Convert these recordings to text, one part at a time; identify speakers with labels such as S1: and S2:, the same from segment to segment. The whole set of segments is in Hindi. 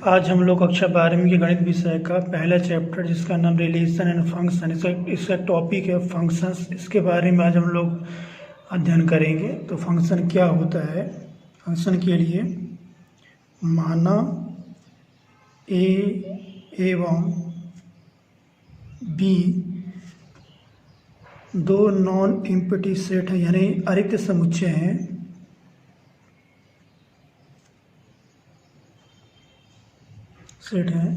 S1: आज हम लोग कक्षा 12वीं के गणित विषय का पहला चैप्टर जिसका नाम रिलेशन एंड फंक्शन, इसका टॉपिक है फंक्शंस। इसके बारे में आज हम लोग अध्ययन करेंगे। तो फंक्शन क्या होता है। फंक्शन के लिए माना ए एवं बी दो नॉन एम्प्टी सेट हैं, यानी अरिक्त समुच्चय हैं। सेट है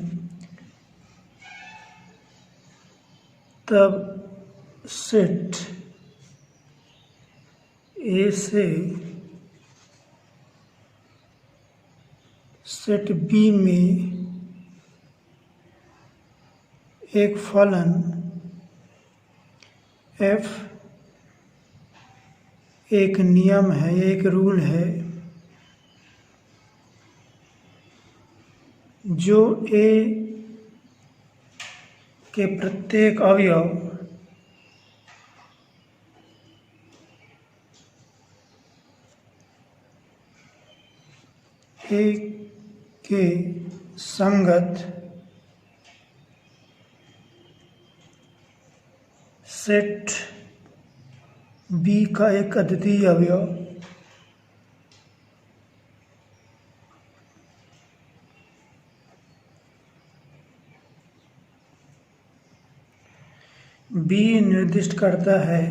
S1: तब सेट ए से सेट बी में एक फलन एफ एक नियम है, एक रूल है जो ए के प्रत्येक अवयव ए के संगत सेट बी का एक अद्वितीय अवयव बी निर्दिष्ट करता है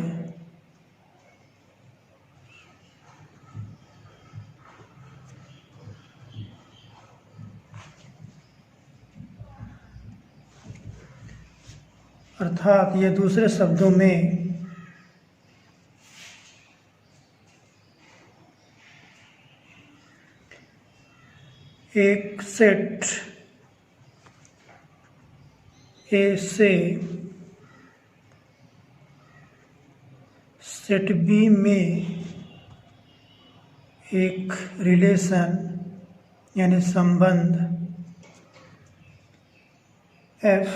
S1: अर्थात ये दूसरे शब्दों में एक सेट ए से सेट बी में एक रिलेशन यानी संबंध एफ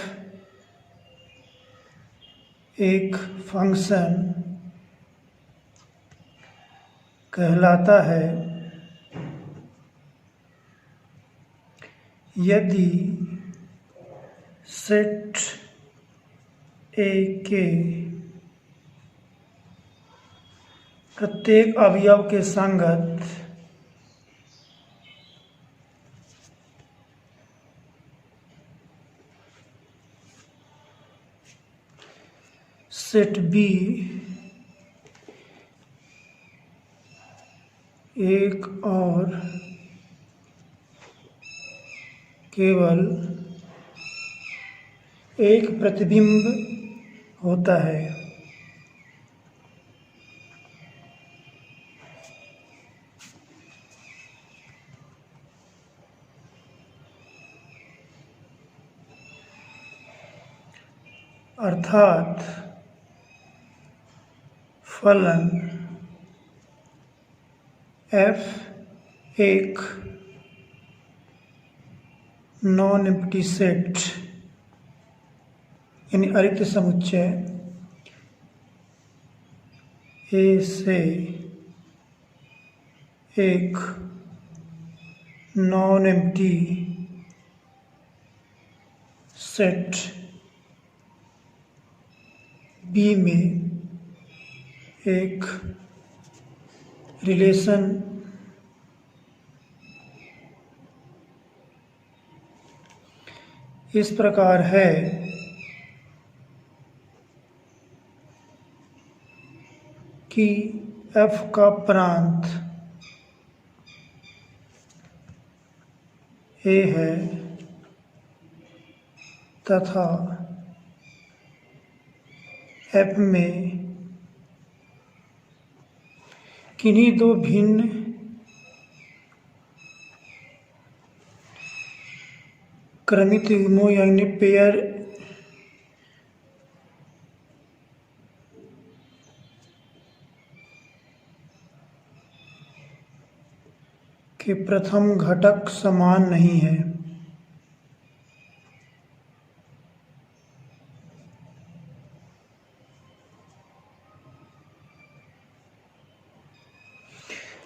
S1: एक फंक्शन कहलाता है यदि सेट ए के प्रत्येक अवयव के संगत सेट बी एक और केवल एक प्रतिबिंब होता है। अर्थात फलन एफ एक नॉन एम्प्टी सेट यानी अरिक्त समुच्चय ए से एक नॉन एम्प्टी सेट बी में एक रिलेशन इस प्रकार है कि एफ का प्रांत ए है तथा एफ में किन्हीं दो भिन्न क्रमित युग्मों यानी पेयर के प्रथम घटक समान नहीं है।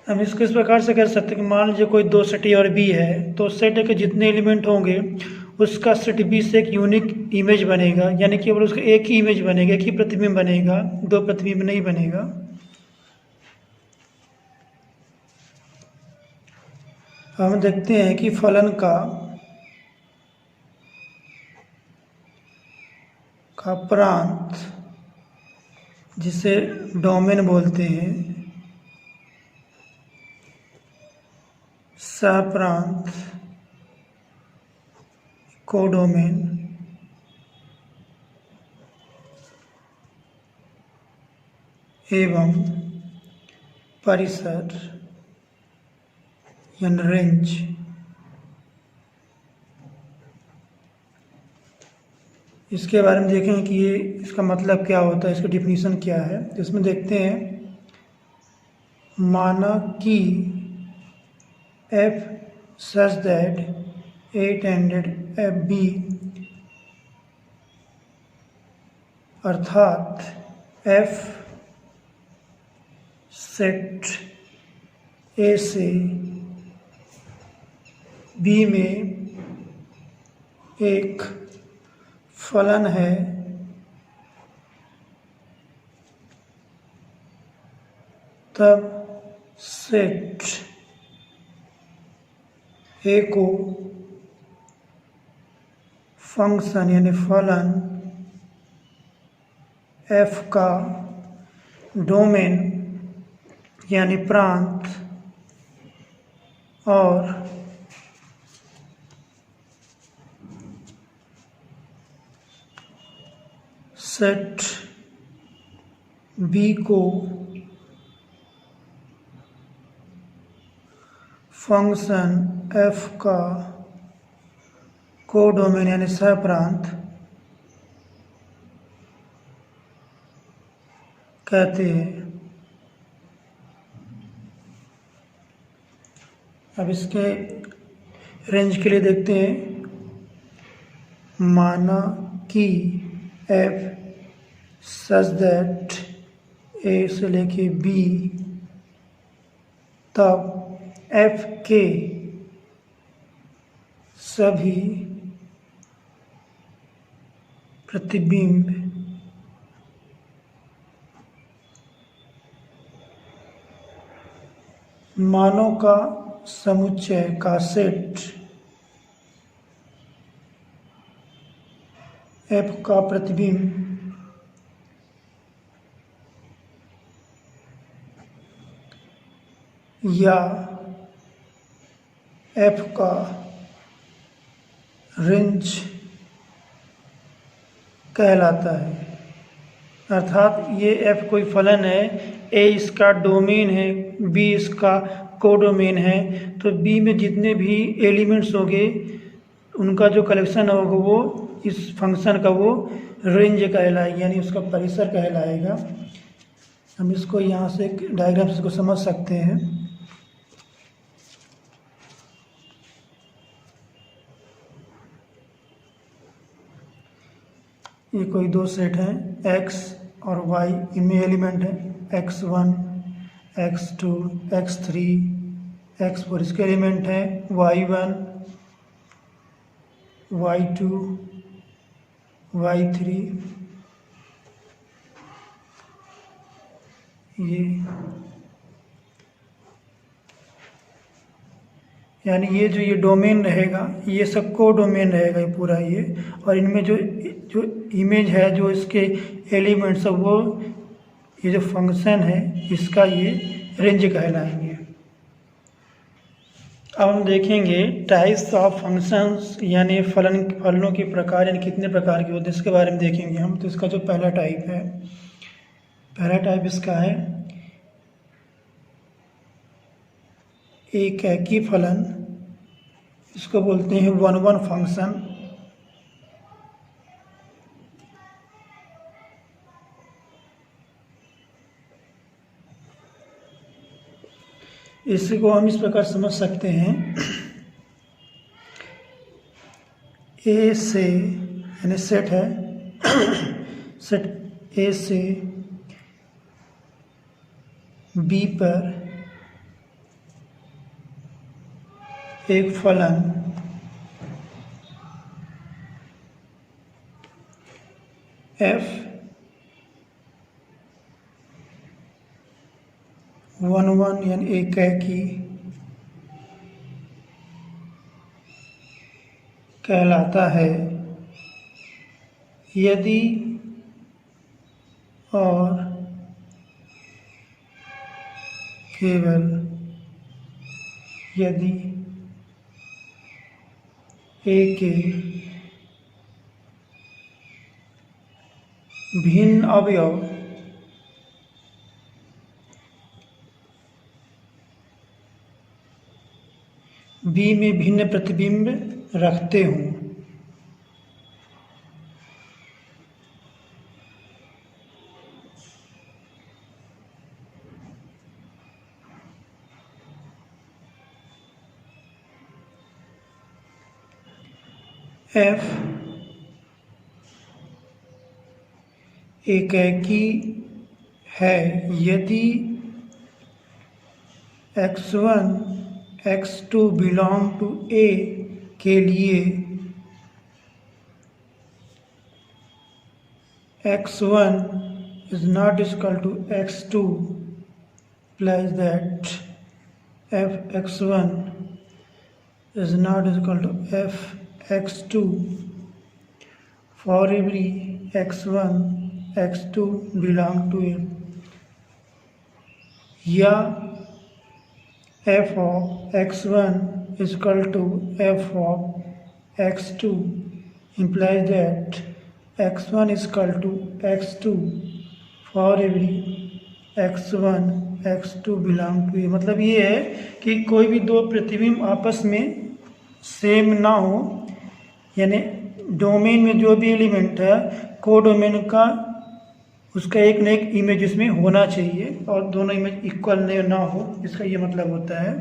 S1: हम इसको इस प्रकार से कर सकते हैं कि मान लीजिए कोई दो सेट ए और बी है, तो सेट ए के जितने एलिमेंट होंगे उसका सेट बी से एक यूनिक इमेज बनेगा, यानी केवल उसका एक ही इमेज बनेगा, एक ही प्रतिबिंब बनेगा, दो प्रतिबिंब नहीं बनेगा। हम देखते हैं कि फलन का प्रांत, जिसे डोमेन बोलते हैं, सप्रांत, कोडोमेन एवं परिसर यानी रेंज। इसके बारे में देखें कि ये इसका मतलब क्या होता है, इसका डिफिनीशन क्या है। तो इसमें देखते हैं, माना कि f such that A tended FB, अर्थात f सेट A से B में एक फलन है, तब सेट ए को फंक्शन यानी फलन एफ का डोमेन यानी प्रांत और सेट बी को फंक्शन एफ का कोडोमेन यानी सहप्रांत कहते हैं। अब इसके रेंज के लिए देखते हैं, माना कि एफ सच दैट ए से लेके बी, तब एफ के सभी प्रतिबिंब मानों का समुच्चय का सेट एफ का प्रतिबिंब या एफ का रेंज कहलाता है। अर्थात ये एफ कोई फलन है, ए इसका डोमेन है, बी इसका कोडोमेन है, तो बी में जितने भी एलिमेंट्स होंगे उनका जो कलेक्शन होगा वो इस फंक्शन का वो रेंज कहलाएगा, यानी उसका परिसर कहलाएगा। हम इसको यहाँ से डायग्राम से इसको समझ सकते हैं। ये कोई दो सेट हैं, x और y, इनमें एलिमेंट है x1, x2, x3, x4, इसके एलिमेंट है y1, y2, y3, ये यानी ये जो ये डोमेन रहेगा ये सब को डोमेन रहेगा ये पूरा ये, और इनमें जो जो इमेज है, जो इसके एलिमेंट्स है, वो ये जो फंक्शन है इसका ये रेंज कहलाएंगे। अब हम देखेंगे टाइप्स ऑफ फंक्शंस, यानी फलनों के प्रकार, यानी कितने प्रकार के होते हैं इसके बारे में देखेंगे हम। तो इसका जो पहला टाइप है, पहला टाइप इसका है एक एकी फलन, इसको बोलते हैं वन वन फंक्शन। इसको हम इस प्रकार समझ सकते हैं, ए से यानी सेट है, सेट ए से बी पर एक फलन f11 यानी एकैकी कहलाता है यदि और केवल यदि ए के भिन्न अवयव बी में भिन्न प्रतिबिंब रखते हों। f एकैकी है यदि x1 x2 belong to A के लिए x1 is not equal to x2 plus that f(x1) is not equal to f(x2) for every x1 x2 belong to A, या f of x1 is equal to f of x2 implies that x1 is equal to x2 for every x1 x2 belong to A। मतलब ये है कि कोई भी दो प्रतिबिंब आपस में सेम ना हो, यानी डोमेन में जो भी एलिमेंट है कोडोमेन का उसका एक न एक इमेज इसमें होना चाहिए और दोनों इमेज इक्वल ना हो, इसका ये मतलब होता है।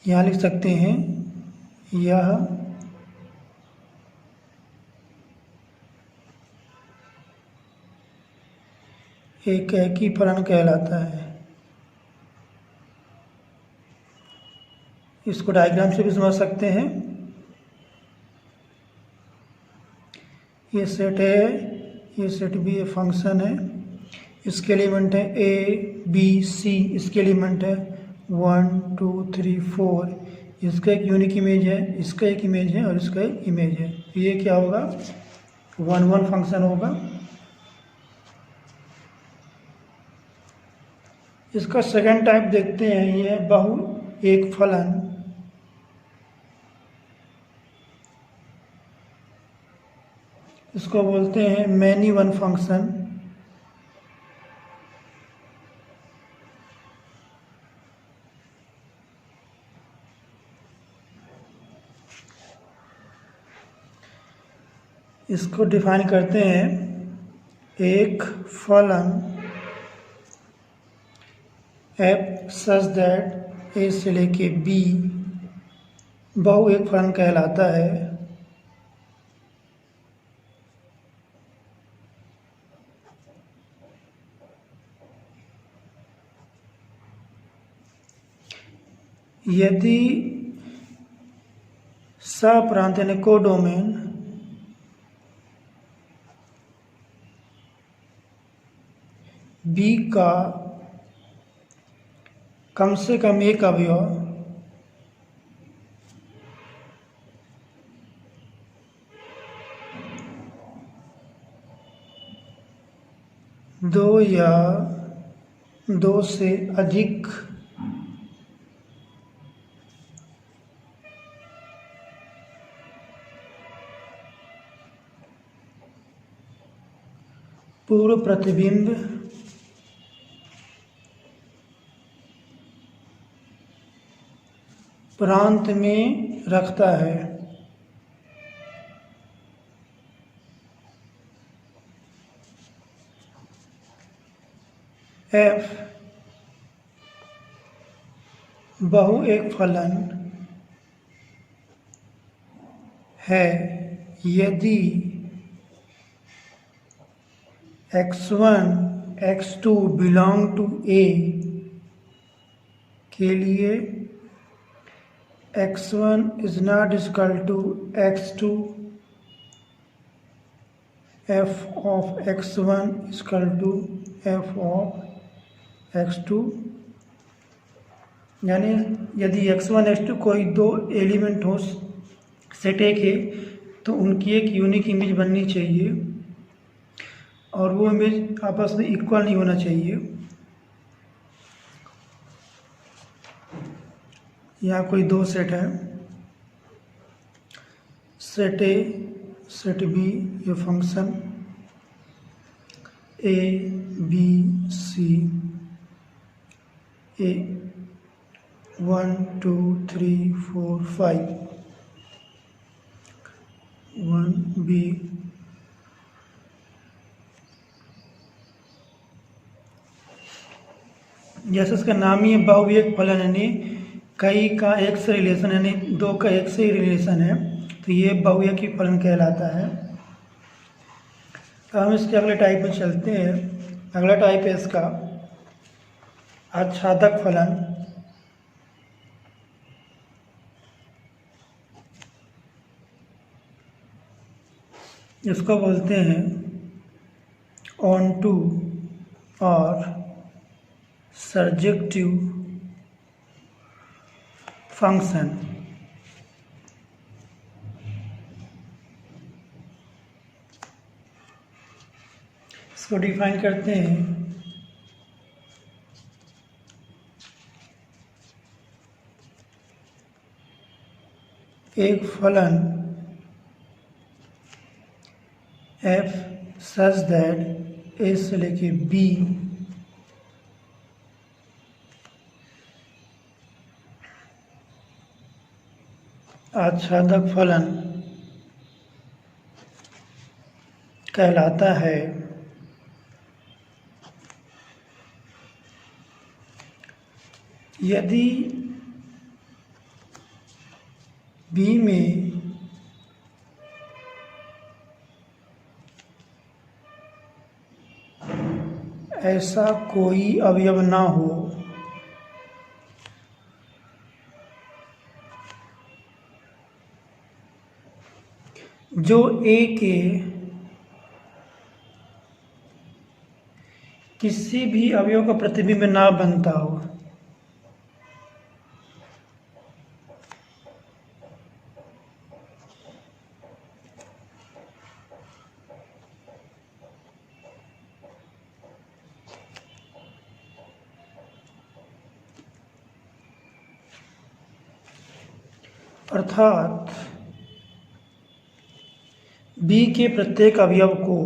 S1: यहाँ लिख सकते हैं यह एकैकी फलन कहलाता है। इसको डायग्राम से भी समझ सकते हैं। ये सेट है, ये सेट भी एक फंक्शन है, इसके एलिमेंट है ए बी सी, इसके एलिमेंट है 1 2 3 4, इसका एक यूनिक इमेज है, इसका एक इमेज है और इसका एक इमेज है। ये क्या होगा, 1 1 फंक्शन होगा। इसका सेकंड टाइप देखते हैं, ये बहु एक फलन। इसको बोलते हैं मैनी वन फंक्शन। इसको डिफाइन करते हैं एक फलन f सच दैट ए से लेके बी बहु एक फलन कहलाता है यदि सप्रांत यानी कोडोमेन बी का कम से कम एक अवयव दो या दो से अधिक पूर्व प्रतिबिंब प्रांत में रखता है। f बहु एक फलन है यदि x1 x2 belong to A के लिए x1 is not equal to x2, f of x1 equal to f of x2, यानी यदि x1 x2 कोई दो एलिमेंट हो सेट ए के, तो उनकी एक यूनिक इमेज बननी चाहिए और वो इमेज आपस में इक्वल नहीं होना चाहिए। यहाँ कोई दो सेट है, सेट ए सेट बी, ये function A B C, A 1 2 3 4 5, 1 B जैसे इसका नाम ही है बहुविक फलन, यानी कई का एक से रिलेशन, यानी दो का एक से ही रिलेशन है, तो ये बहुविक फलन कहलाता है। तो हम इसके अगले टाइप में चलते हैं। अगला टाइप है इसका आच्छादक फलन। इसको बोलते हैं ऑनटू और सर्जेक्टिव फंक्शन। इसको डिफाइन करते हैं एक फलन f सच दैट a से लेके b आच्छादक फलन कहलाता है। यदि B में ऐसा कोई अवयव ना हो जो A के किसी भी अवयव का प्रतिबिंब ना बनता हो, अर्थात B के प्रत्येक अवयव को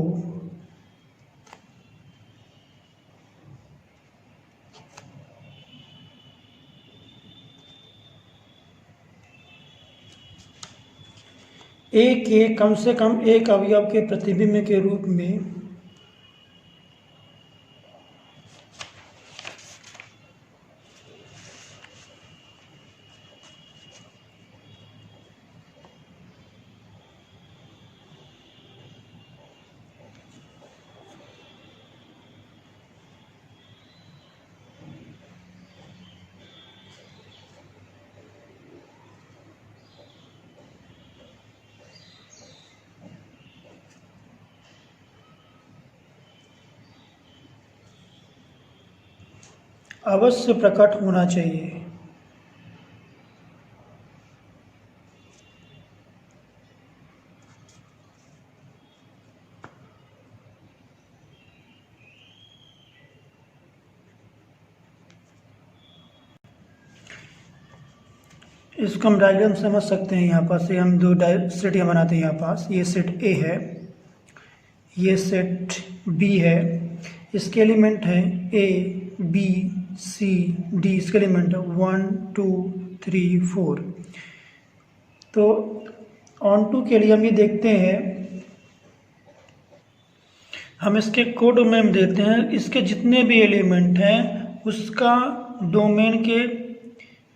S1: A के कम से कम एक अवयव के प्रतिबिंब के रूप में अवश्य प्रकट होना चाहिए। इसको हम डायग्राम समझ सकते हैं। यहाँ पास हम दो सेट यहाँ बनाते हैं। यहाँ पास ये सेट ए है, ये सेट बी है। इसके एलिमेंट हैं ए बी सी डी, इसके एलिमेंट है 1 2 3 4। तो ऑन टू के लिए हम ये देखते हैं, हम इसके कोडोमेन देते हैं। इसके जितने भी एलिमेंट हैं उसका डोमेन के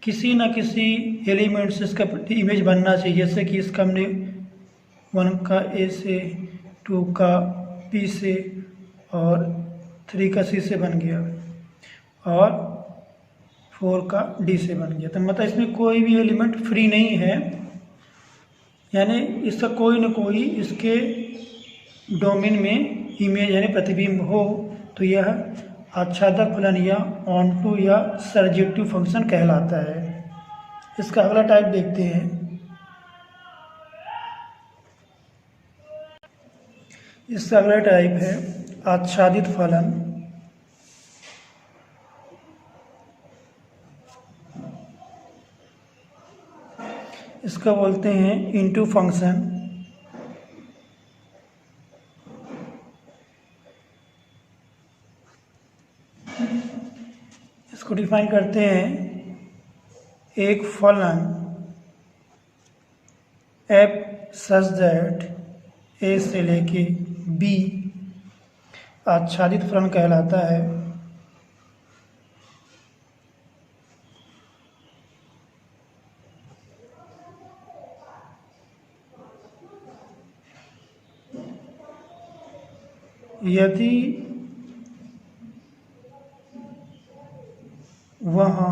S1: किसी न किसी एलिमेंट से इसका इमेज बनना चाहिए। जैसे कि इसका हमने 1 का ए से, 2 का बी से और 3 का सी से बन गया, और 4 का डी से बन गया। तो मतलब इसमें कोई भी एलिमेंट फ्री नहीं है, यानी इसका कोई न कोई इसके डोमेन में इमेज यानी प्रतिबिंब हो, तो यह आच्छादक फलन या ऑनटू या सर्जेक्टिव फंक्शन कहलाता है। इसका अगला टाइप देखते हैं। इसका अगला टाइप है आच्छादित फलन। इसका बोलते हैं इनटू फंक्शन। इसको डिफाइन करते हैं, एक फलन f सच दैट a से लेके b आच्छादित फलन कहलाता है। यदि वहाँ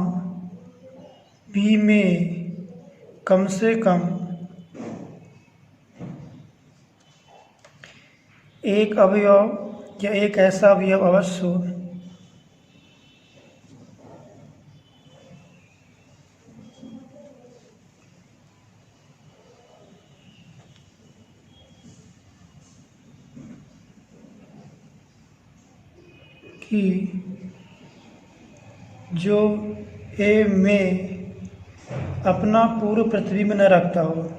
S1: B में कम से कम एक अवयव या एक ऐसा अवयव अवश्य हो कि जो A में अपना पूर्व प्रतिबिंब न रखता हो।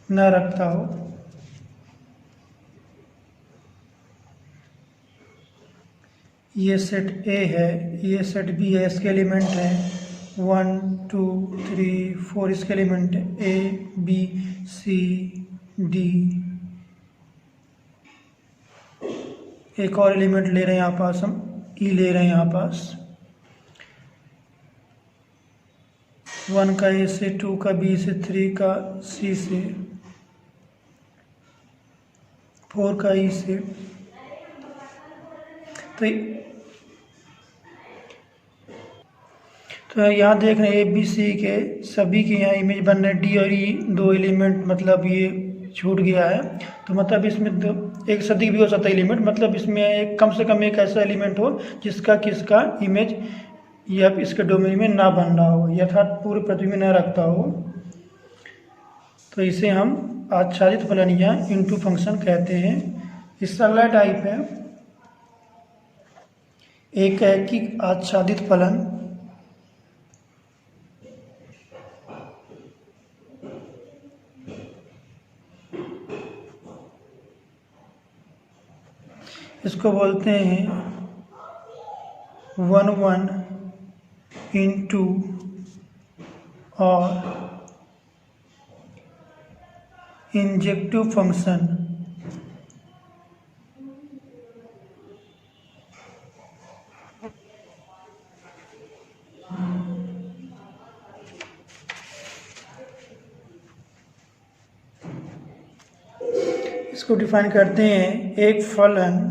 S1: न रखता हो, ये सेट A है, ये सेट B है, इसके एलिमेंट हैं 1 2 3 4, इसके element A B C D। एक और एलिमेंट ले रहे हैं यहाँ पास, हम E ले रहे हैं यहाँ पास, 1 का A से, 2 का B से, 3 का C से, 4 का E से। तो यहाँ देख रहे हैं ए बी सी के सभी के यहाँ इमेज बन रहे हैं। डी और ई दो एलिमेंट, मतलब ये छूट गया है। तो मतलब इसमें एक से अधिक भी हो सकता है एलिमेंट, मतलब इसमें एक कम से कम एक ऐसा एलिमेंट हो जिसका किसका इमेज या इसके डोमेन में ना बन रहा हो, यथार्थ पूर्व प्रतिबिंब न रखता हो। तो इसे हम आच्छादित फलन या इनटू फंक्शन कहते हैं। इसका अगला टाइप है एकैकिक आच्छादित फलन। इसको बोलते हैं 1 1 इंटू और इंजेक्टिव फंक्शन। इसको डिफाइन करते हैं, एक फलन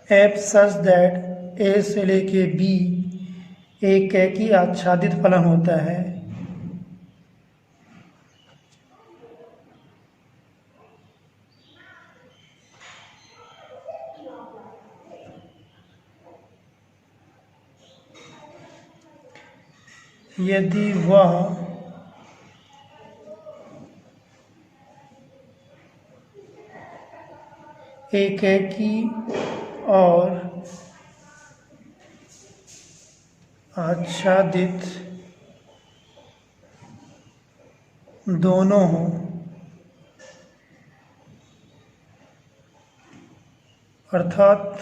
S1: f सच दैट a से लेके b एकैकी आच्छादित फलन होता है। यदि वह एकैकी और आच्छादित दोनों हों, अर्थात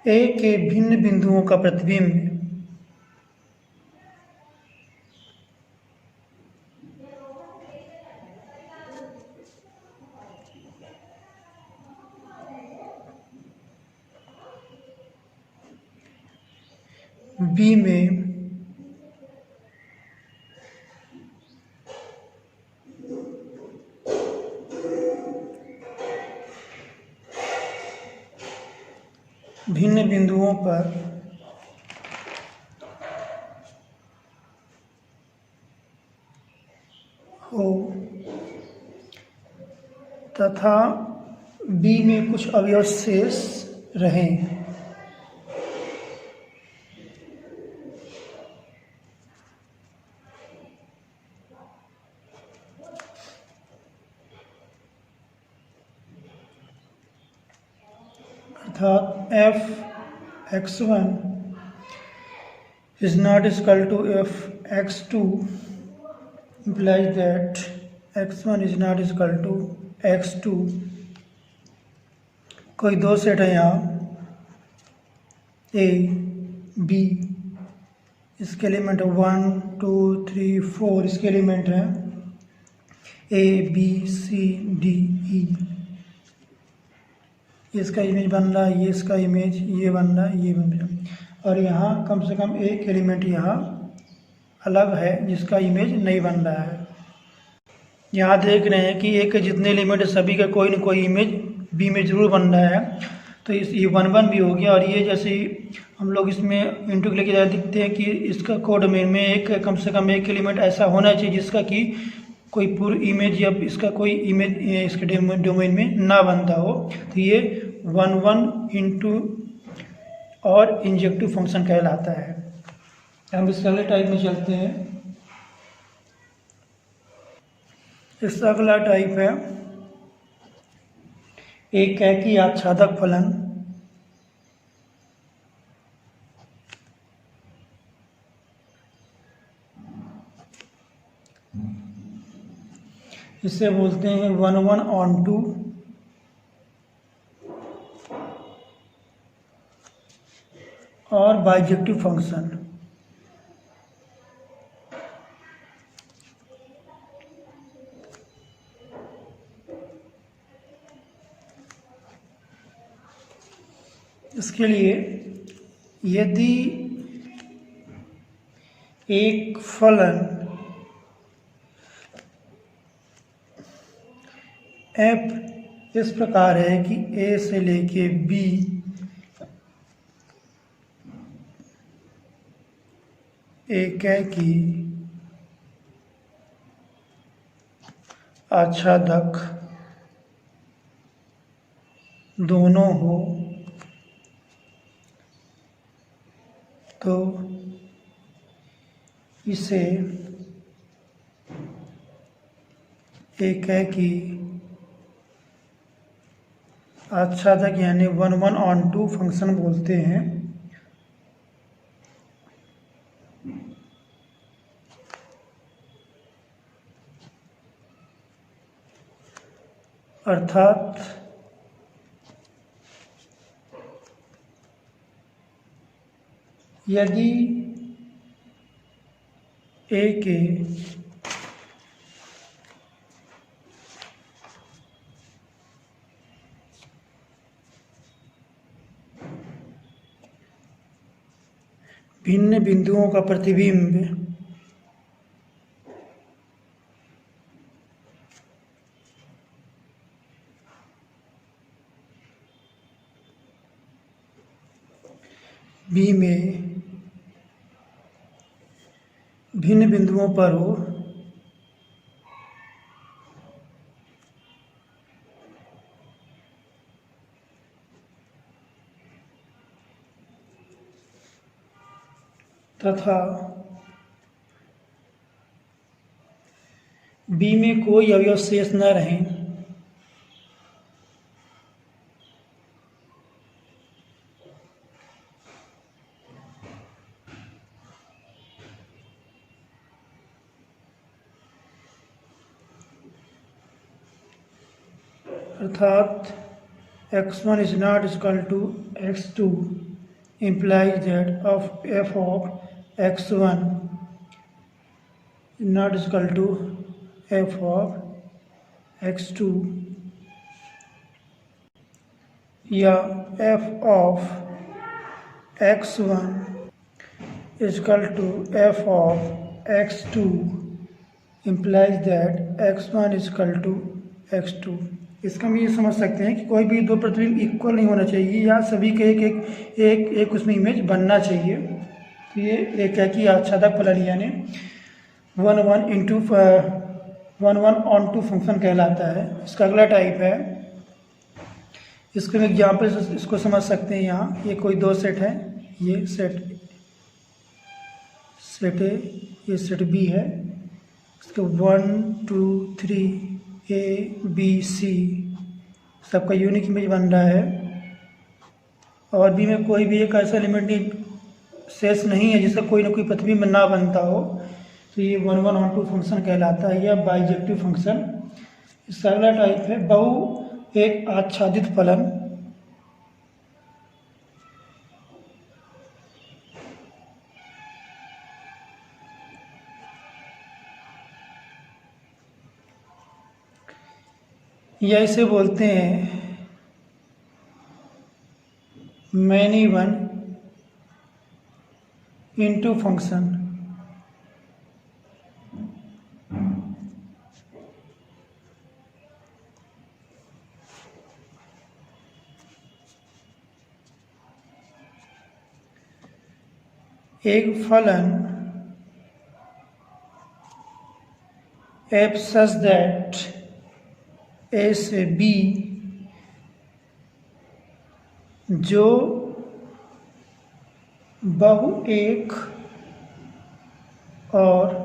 S1: A के भिन्न बिंदुओं का प्रतिबिंब बी में भिन्न बिंदुओं पर हो तथा बी में कुछ अवयव शेष रहें। अर्थात f(x1) is not equal to f(x2) implies that x1 is not equal to x2। कोई दो सेट है यहाँ ए बी, इसके एलिमेंट 1 2 3 4 इसके एलिमेंट हैं ए बी सी डी ई। इसका इमेज बन रहा है, ये इसका इमेज ये बन रहा है, ये बन रहा है, और यहाँ कम से कम एक एलिमेंट यहाँ अलग है जिसका इमेज नहीं बन रहा है। यहाँ देख रहे हैं कि ए के जितने एलिमेंट है सभी का कोई न कोई इमेज बी में जरूर बन रहा है। तो इस ये 1 1 भी हो गया, और ये जैसे हम लोग इसमें इंटू के लेके जाए दिखते हैं कि इसका कोडोमेन में एक कम से कम एक एलिमेंट ऐसा होना चाहिए जिसका कि कोई पूरी इमेज या इसका कोई इमेज इसके डोमेन में ना बनता हो। तो ये 1 1 इंटू और इंजेक्टिव फंक्शन कहलाता है। हम इसके अगले टाइप में चलते हैं। इसका अगला टाइप है एकैकी आच्छादक फलन। इसे बोलते हैं 1 1 onto और बाइजेक्टिव फंक्शन। इसके लिए यदि एक फलन f इस प्रकार है कि a से लेके b एकैकी आच्छादक दोनों हो तो इसे एकैकी आच्छादक यानी 1 1 onto फंक्शन बोलते हैं। अर्थात यदि ए के भिन्न बिंदुओं का प्रतिबिंब बी में भिन्न बिंदुओं पर हो तथा बी में कोई अवयव शेष न रहे अर्थात x1 is not equal to x2 implies that f of x1 is not equal to f of x2 या f of x1 is equal to f of x2 implies that x1 is equal to x2। इसका हम ये समझ सकते हैं कि कोई भी दो प्रतिबिंब इक्वल नहीं होना चाहिए या सभी के एक एक एक एक उसमें इमेज बनना चाहिए। तो ये एक है कि आच्छादक फलन यानी 1 इंटू 1 ऑन टू फंक्शन कहलाता है। इसका अगला टाइप है, इसके एग्जाम्पल इसको समझ सकते हैं। यहाँ ये कोई दो सेट है, ये सेट ए, ये सेट बी है। इसके 1 2 3 ए बी सी सबका यूनिक इमेज बन रहा है, और बी में कोई भी एक ऐसा एलिमेंट शेष नहीं है जिसका कोई ना कोई प्रतिबिंब ना बनता हो। तो ये 1 ऑन टू फंक्शन कहलाता है या बाइजेक्टिव फंक्शन। इसका अगला टाइप है बहु एक आच्छादित फलन। या इसे बोलते हैं मैनी वन इंटू फंक्शन। एक फलन एफ सच दैट ए से बी जो बहु एक और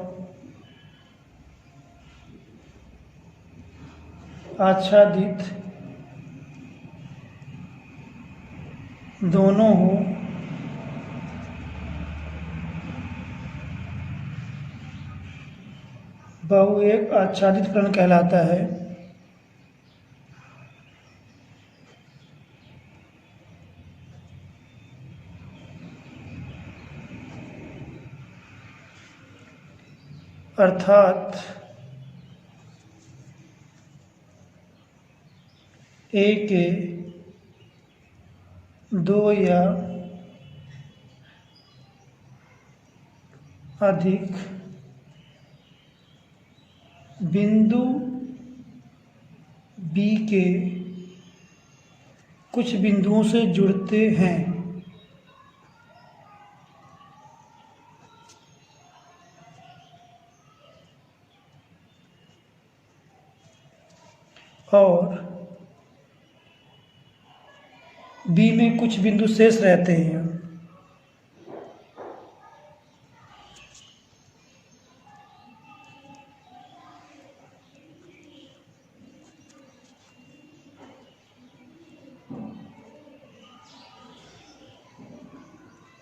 S1: आच्छादित दोनों हो, बहु एक आच्छादित फलन कहलाता है। अर्थात ए के दो या अधिक बिंदु बी के कुछ बिंदुओं से जुड़ते हैं और बी में कुछ बिंदु शेष रहते हैं।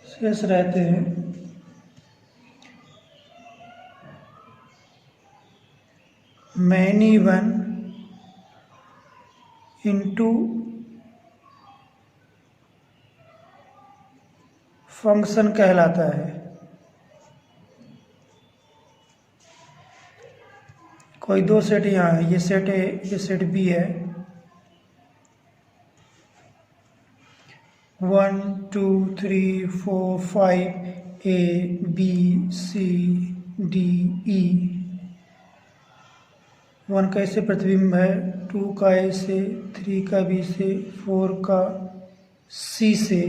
S1: शेष रहते हैं मैनी वन इंटू फंक्शन कहलाता है। कोई दो सेट यहाँ है, ये सेट ए, ये सेट बी है। 1 2 3 4 5 ए बी सी डी ई। 1 का ऐसे प्रतिबिंब है, 2 का ए से, 3 का बी से, 4 का सी से,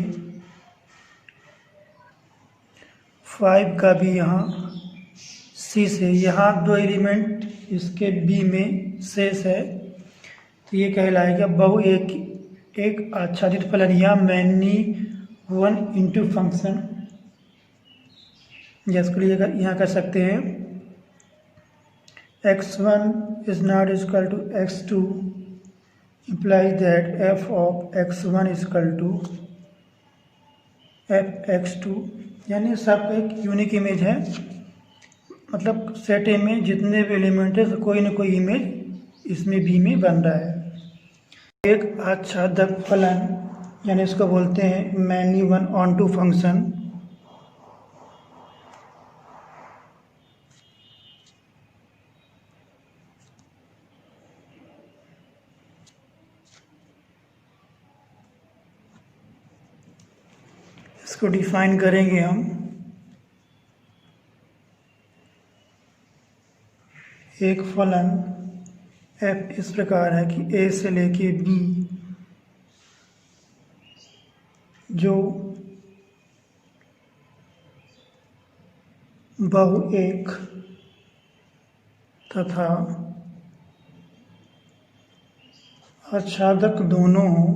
S1: 5 का भी यहाँ सी से। यहाँ दो एलिमेंट इसके बी में शेष है, तो ये कहलाएगा बहु एक आच्छादित फलन या मैनी वन इंटू फंक्शन। जिसके लिए यहाँ कर सकते हैं x1 is not equal to x2 implies that f of x1 is equal to f x2, यानी सब एक यूनिक इमेज है। मतलब सेट ए में जितने भी एलिमेंट है तो कोई ना कोई इमेज इसमें बी में बन रहा है। एक आच्छादक फलन यानी इसको बोलते हैं many one onto function. इसको डिफाइन करेंगे हम। एक फलन f इस प्रकार है कि a से लेके b जो बहु एक तथा आच्छादक दोनों हों,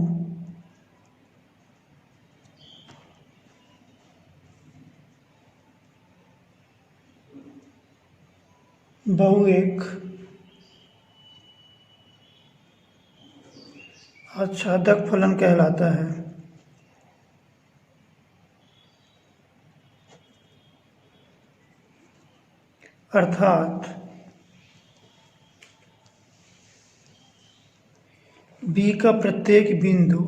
S1: बहु एक आच्छादक फलन कहलाता है। अर्थात B का प्रत्येक बिंदु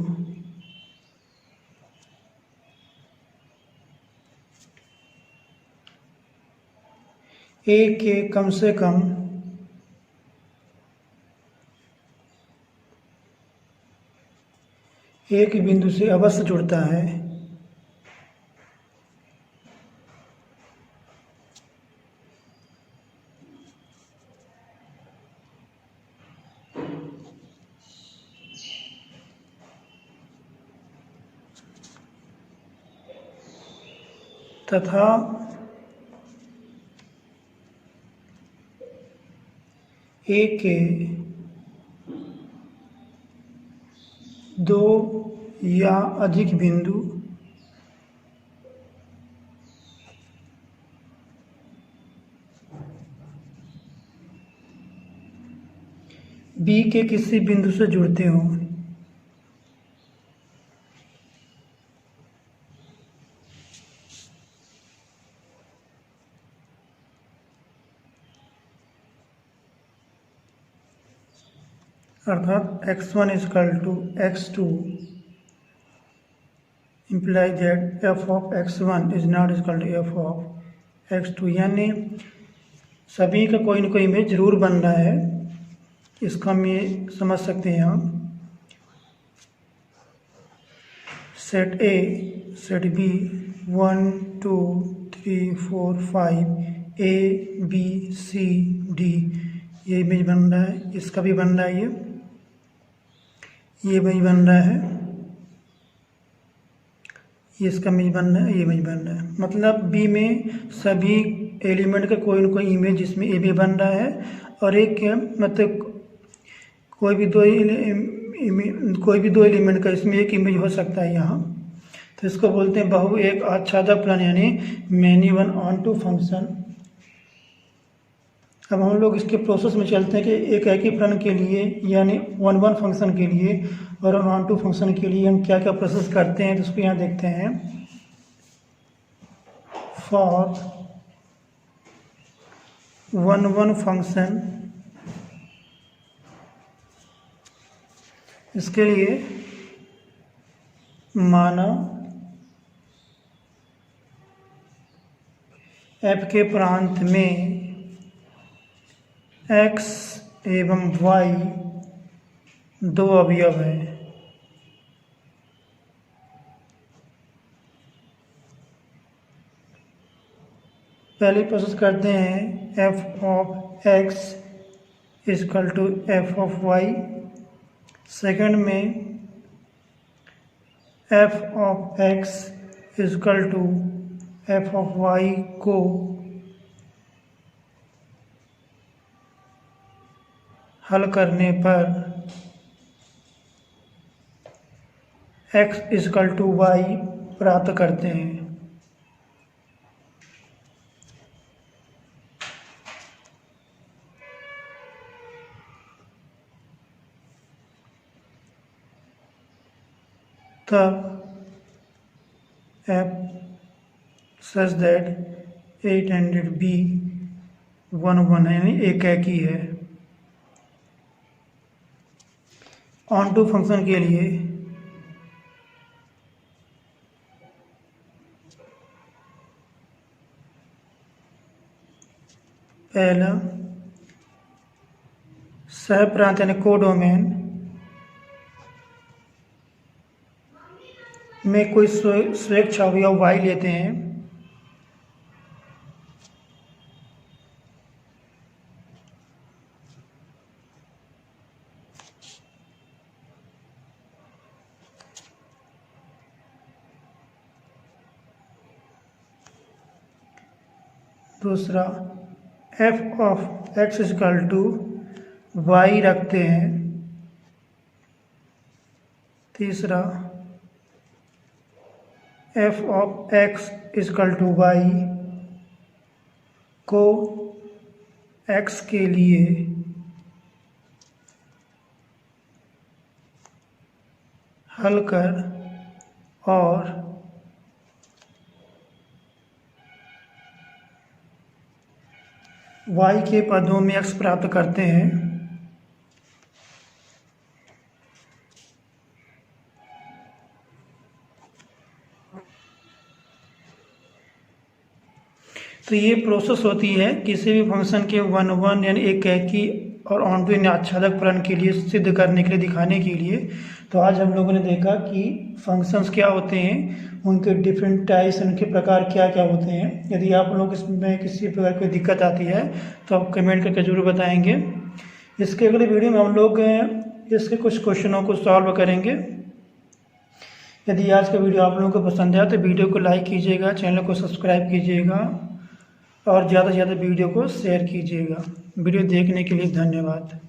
S1: A के कम से कम एक बिंदु से अवश्य जुड़ता है। तथा A के दो या अधिक बिंदु B के किसी बिंदु से जुड़ते हों। अर्थात x1 equal to x2 imply that f of x1 is not equal to f of x2, यानी सभी का कोई ना कोई इमेज जरूर बन रहा है। इसको हम ये समझ सकते हैं हम set A set B 1 2 3 4 5 A B C D ये इमेज बन रहा है, इसका भी बन रहा है, ये इमेज बन रहा है, ये इसका इमेज बन रहा है, ये इमेज बन रहा है। मतलब बी में सभी एलिमेंट का कोई ना कोई इमेज इसमें ए भी बन रहा है और एक मतलब कोई भी दो एलिमेंट का इसमें एक इमेज हो सकता है यहाँ। तो इसको बोलते हैं बहु एक आच्छादक फलन यानी many one onto function. अब हम लोग इसके प्रोसेस में चलते हैं कि एक ही फलन के लिए यानी वन वन फंक्शन के लिए और ऑन टू फंक्शन के लिए हम क्या क्या प्रोसेस करते हैं, तो उसको यहाँ देखते हैं। फॉर वन वन फंक्शन, इसके लिए माना f के प्रांत में x एवं y दो अवयव हैं। पहले प्रोसेस करते हैं f of x equal to f of y। Second में f of x equal to f of y को हल करने पर x इक्वल टू y प्राप्त करते हैं। तब f such that 800b 1 1 यानी एक ही है। ऑन टू फंक्शन के लिए पहला सह प्रांत यानी कोडोमेन में कोई स्वेच्छा अवयव y लेते हैं। दूसरा F of X equal to Y रखते हैं। तीसरा F of X equal to Y को एक्स के लिए हल कर और y के पदों में x प्राप्त करते हैं। तो ये प्रोसेस होती है किसी भी फंक्शन के वन यानी एक की और ऑन टू यानी आच्छादक फलन के लिए सिद्ध करने के लिए, दिखाने के लिए। तो आज हम लोगों ने देखा कि फंक्शंस क्या होते हैं, उनके डिफरेंट टाइप्स, उनके प्रकार क्या क्या होते हैं। यदि आप लोग इसमें किसी प्रकार की दिक्कत आती है तो आप कमेंट करके जरूर बताएंगे। इसके अगले वीडियो में हम लोग इसके कुछ क्वेश्चनों को सॉल्व करेंगे। यदि आज का वीडियो आप लोगों को पसंद आया तो वीडियो को लाइक कीजिएगा, चैनल को सब्सक्राइब कीजिएगा और ज़्यादा से ज़्यादा वीडियो को शेयर कीजिएगा। वीडियो देखने के लिए धन्यवाद।